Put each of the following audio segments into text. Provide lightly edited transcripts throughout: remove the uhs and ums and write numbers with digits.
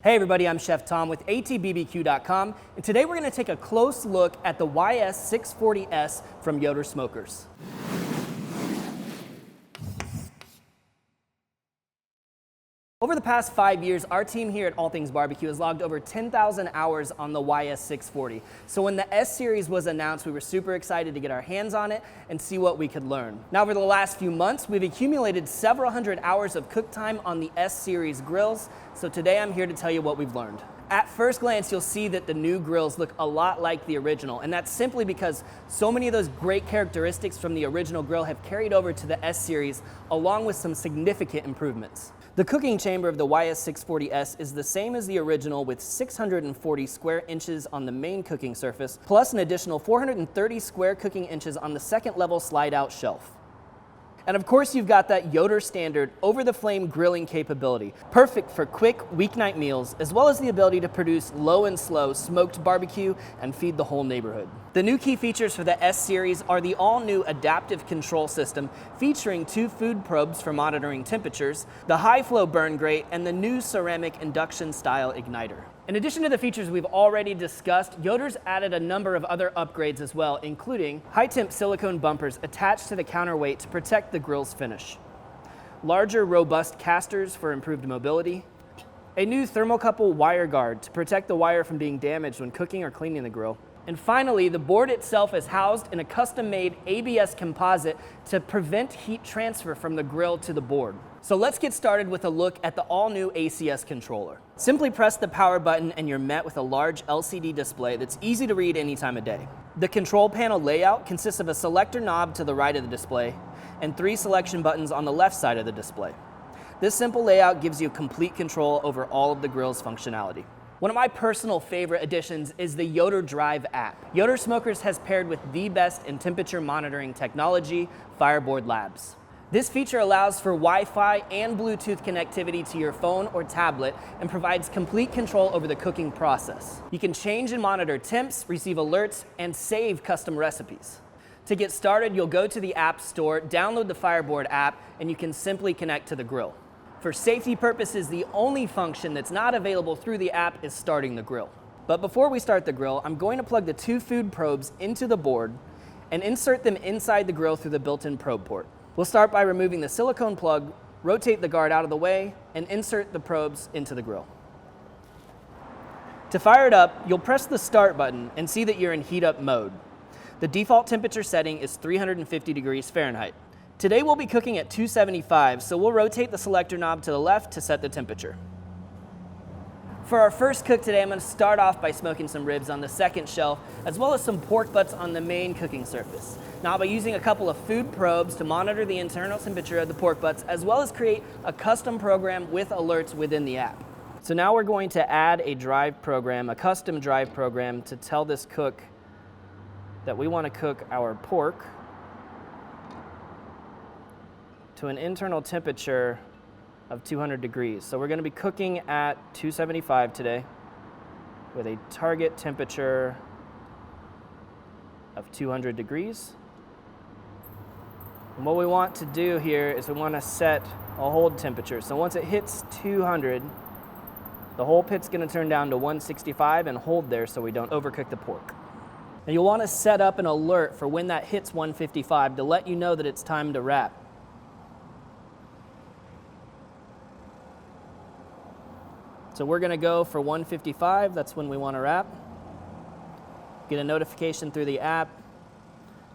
Hey everybody, I'm Chef Tom with atbbq.com, and today we're going to take a close look at the YS640s from Yoder Smokers. Over the past 5 years, our team here at All Things Barbecue has logged over 10,000 hours on the YS640. So when the S series was announced, we were super excited to get our hands on it and see what we could learn. Now, over the last few months, we've accumulated several hundred hours of cook time on the S series grills. So today I'm here to tell you what we've learned. At first glance, you'll see that the new grills look a lot like the original, and that's simply because so many of those great characteristics from the original grill have carried over to the S series, along with some significant improvements. The cooking chamber of the YS640s is the same as the original, with 640 square inches on the main cooking surface, plus an additional 430 square cooking inches on the second level slide-out shelf. And of course, you've got that Yoder standard over-the-flame grilling capability, perfect for quick weeknight meals, as well as the ability to produce low and slow smoked barbecue and feed the whole neighborhood. The new key features for the S series are the all-new adaptive control system, featuring 2 food probes for monitoring temperatures, the high-flow burn grate, and the new ceramic induction-style igniter. In addition to the features we've already discussed, Yoder's added a number of other upgrades as well, including high-temp silicone bumpers attached to the counterweight to protect the grill's finish, larger robust casters for improved mobility, a new thermocouple wire guard to protect the wire from being damaged when cooking or cleaning the grill, and finally, the board itself is housed in a custom-made ABS composite to prevent heat transfer from the grill to the board. So let's get started with a look at the all-new ACS controller. Simply press the power button and you're met with a large LCD display that's easy to read any time of day. The control panel layout consists of a selector knob to the right of the display and 3 selection buttons on the left side of the display. This simple layout gives you complete control over all of the grill's functionality. One of my personal favorite additions is the Yoder Drive app. Yoder Smokers has paired with the best in temperature monitoring technology, Fireboard Labs. This feature allows for Wi-Fi and Bluetooth connectivity to your phone or tablet and provides complete control over the cooking process. You can change and monitor temps, receive alerts, and save custom recipes. To get started, you'll go to the App Store, download the Fireboard app, and you can simply connect to the grill. For safety purposes, the only function that's not available through the app is starting the grill. But before we start the grill, I'm going to plug the 2 food probes into the board and insert them inside the grill through the built-in probe port. We'll start by removing the silicone plug, rotate the guard out of the way, and insert the probes into the grill. To fire it up, you'll press the start button and see that you're in heat up mode. The default temperature setting is 350 degrees Fahrenheit. Today we'll be cooking at 275, so we'll rotate the selector knob to the left to set the temperature. For our first cook today, I'm going to start off by smoking some ribs on the second shelf, as well as some pork butts on the main cooking surface. Now I'll be using a couple of food probes to monitor the internal temperature of the pork butts, as well as create a custom program with alerts within the app. So now we're going to add a drive program, a custom drive program, to tell this cook that we want to cook our pork to an internal temperature of 200 degrees. So we're going to be cooking at 275 today with a target temperature of 200 degrees. And what we want to do here is we want to set a hold temperature. So once it hits 200, the whole pit's going to turn down to 165 and hold there so we don't overcook the pork. And you'll want to set up an alert for when that hits 155 to let you know that it's time to wrap. So we're going to go for 155, that's when we want to wrap. Get a notification through the app.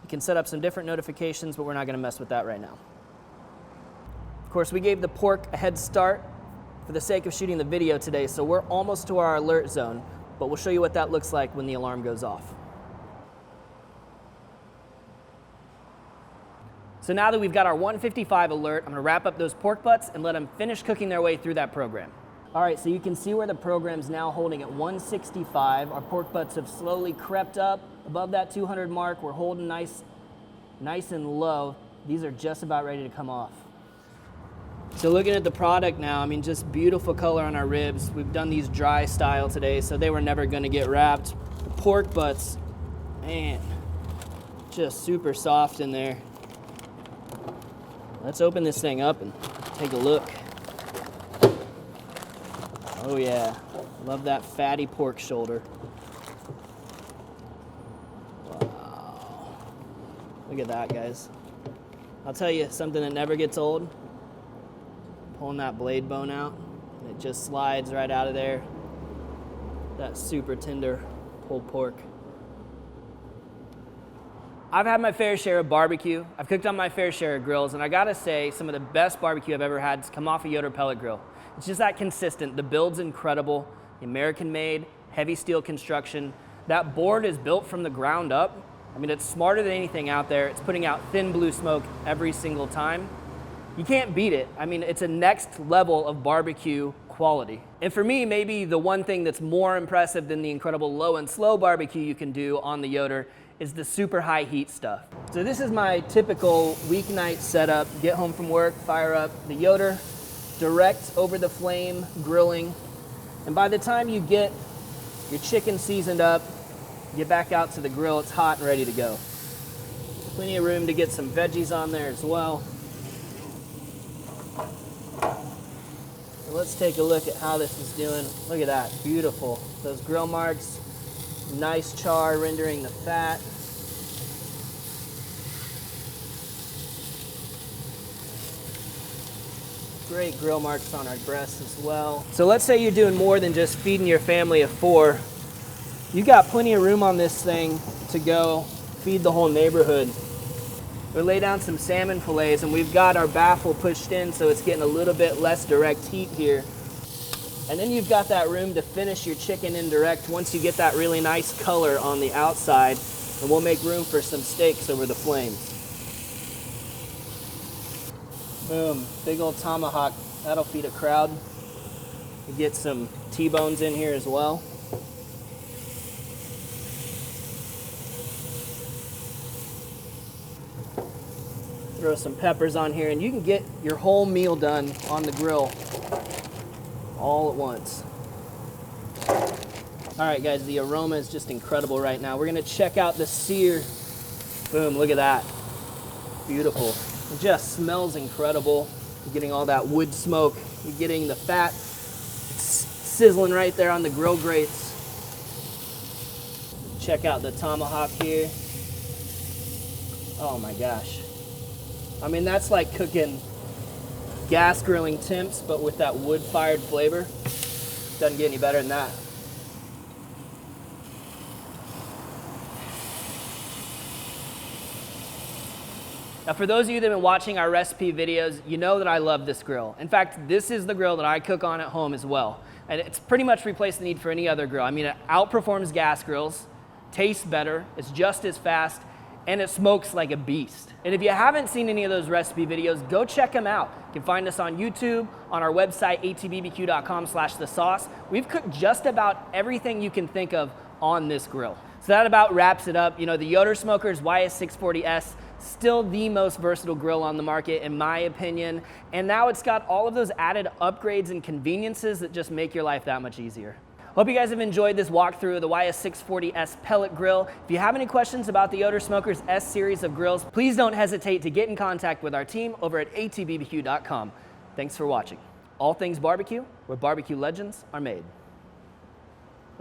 You can set up some different notifications, but we're not going to mess with that right now. Of course, we gave the pork a head start for the sake of shooting the video today, so we're almost to our alert zone, but we'll show you what that looks like when the alarm goes off. So now that we've got our 155 alert, I'm going to wrap up those pork butts and let them finish cooking their way through that program. All right, so you can see where the program's now holding at 165. Our pork butts have slowly crept up above that 200 mark. We're holding nice and low. These are just about ready to come off. So looking at the product now, I mean, just beautiful color on our ribs. We've done these dry style today, so they were never gonna get wrapped. The pork butts, man, just super soft in there. Let's open this thing up and take a look. Oh yeah. Love that fatty pork shoulder. Wow. Look at that, guys. I'll tell you something that never gets old. Pulling that blade bone out, and it just slides right out of there. That super tender pulled pork. I've had my fair share of barbecue. I've cooked on my fair share of grills, and I gotta say, some of the best barbecue I've ever had has come off a Yoder pellet grill. It's just that consistent. The build's incredible. The American-made, heavy steel construction. That board is built from the ground up. I mean, it's smarter than anything out there. It's putting out thin blue smoke every single time. You can't beat it. I mean, it's a next level of barbecue quality. And for me, maybe the one thing that's more impressive than the incredible low and slow barbecue you can do on the Yoder is the super high heat stuff. So this is my typical weeknight setup. Get home from work, fire up the Yoder, direct over the flame, grilling. And by the time you get your chicken seasoned up, get back out to the grill, it's hot and ready to go. Plenty of room to get some veggies on there as well. And let's take a look at how this is doing. Look at that, beautiful. Those grill marks, nice char rendering the fat. Great grill marks on our breasts as well. So let's say you're doing more than just feeding your family of 4. You got plenty of room on this thing to go feed the whole neighborhood. We lay down some salmon fillets, and we've got our baffle pushed in so it's getting a little bit less direct heat here. And then you've got that room to finish your chicken indirect once you get that really nice color on the outside, and we'll make room for some steaks over the flames. Boom, big old tomahawk. That'll feed a crowd. You get some T-bones in here as well. Throw some peppers on here, and you can get your whole meal done on the grill all at once. All right, guys, the aroma is just incredible right now. We're gonna check out the sear. Boom, look at that. Beautiful. It just smells incredible. You're getting all that wood smoke. You're getting the fat sizzling right there on the grill grates. Check out the tomahawk here. Oh my gosh. I mean, that's like cooking gas grilling temps, but with that wood-fired flavor. Doesn't get any better than that. Now, for those of you that have been watching our recipe videos, you know that I love this grill. In fact, this is the grill that I cook on at home as well. And it's pretty much replaced the need for any other grill. I mean, it outperforms gas grills, tastes better, it's just as fast, and it smokes like a beast. And if you haven't seen any of those recipe videos, go check them out. You can find us on YouTube, on our website, atbbq.com/thesauce. We've cooked just about everything you can think of on this grill. So that about wraps it up. You know, the Yoder Smokers YS640s, still the most versatile grill on the market in my opinion. And now it's got all of those added upgrades and conveniences that just make your life that much easier. Hope you guys have enjoyed this walkthrough of the YS640s pellet grill. If you have any questions about the Yoder Smokers S series of grills, please don't hesitate to get in contact with our team over at atbbq.com. Thanks for watching. All things barbecue, where barbecue legends are made.